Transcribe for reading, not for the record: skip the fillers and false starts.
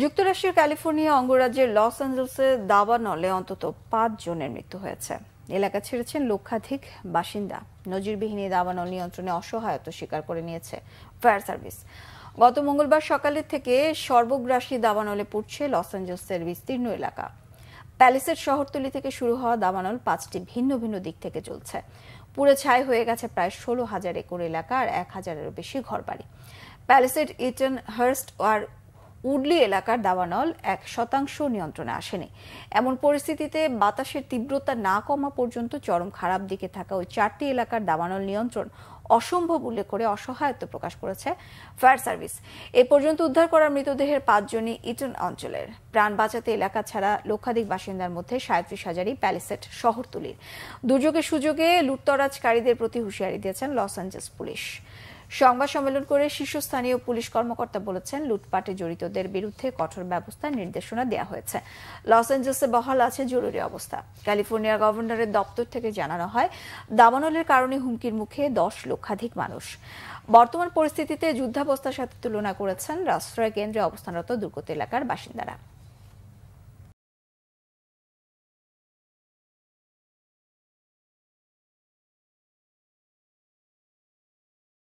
যুক্তরাষ্ট্রের ক্যালিফোর্নিয়া অঙ্গরাজ্যের লস অ্যাঞ্জেলসে দাবানলে অন্তত ৫ জনের মৃত্যু হয়েছে। এলাকা ছেড়েছেন লক্ষাধিক বাসিন্দা। নজিরবিহীন দাবানল নিয়ন্ত্রণে অসহায়ত্ব স্বীকার করে নিয়েছে ফায়ার সার্ভিস। গত মঙ্গলবার সকালে থেকে সর্বগ্রাসী দাবানলে পড়ছে লস অ্যাঞ্জেলসের বিস্তীর্ণ এলাকা। প্যালিসেড শহরতলি থেকে শুরু হওয়া দাবানল ৫টি ভিন্ন ভিন্ন দিক থেকে চলছে। পুড়ে ছাই হয়ে গেছে প্রায় ১৬,০০০ একর এলাকা আর ১,০০০-এরও বেশি ঘরবাড়ি। প্যালিসেড, ইটন, হার্স্ট আর উডলি এলাকার দাবানল ১% নিয়ন্ত্রণে আসেনি। এমন পরিস্থিতিতে বাতাসের তীব্রতা না কমা পর্যন্ত চরম খারাপ দিকে থাকা ওই ৪টি এলাকার দাবানল নিয়ন্ত্রণ অসম্ভব উল্লেখ করে অসহায়ত্ব প্রকাশ করেছে ফায়ার সার্ভিস। এ পর্যন্ত উদ্ধার করা মৃতদেহের ৫ জনই ইটন অঞ্চলের। প্রাণ বাঁচাতে এলাকা ছাড়া লক্ষাধিক বাসিন্দার মধ্যে ৩৭,০০০-ই প্যালিসেড শহরতলির। দুর্যোগের সুযোগে লুটতরাজকারীদের প্রতি হুঁশিয়ারি দিয়েছেন লস অ্যাঞ্জেলস পুলিশ। সংবাদ সম্মেলন করে শীর্ষস্থানীয় পুলিশ কর্মকর্তা বলেছেন, লুটপাটে জড়িতদের বিরুদ্ধে কঠোর ব্যবস্থার নির্দেশনা দেওয়া হয়েছে। লস অ্যাঞ্জেলসে বহাল আছে জরুরি অবস্থা। ক্যালিফোর্নিয়ার গভর্নরের দপ্তর থেকে জানানো হয়, দাবানলের কারণে হুমকির মুখে ১০ লক্ষাধিক মানুষ। বর্তমান পরিস্থিতিতে যুদ্ধাবস্থার সাথে তুলনা করেছেন আশ্রয় কেন্দ্রে অবস্থানরত দুর্গত এলাকার বাসিন্দারা।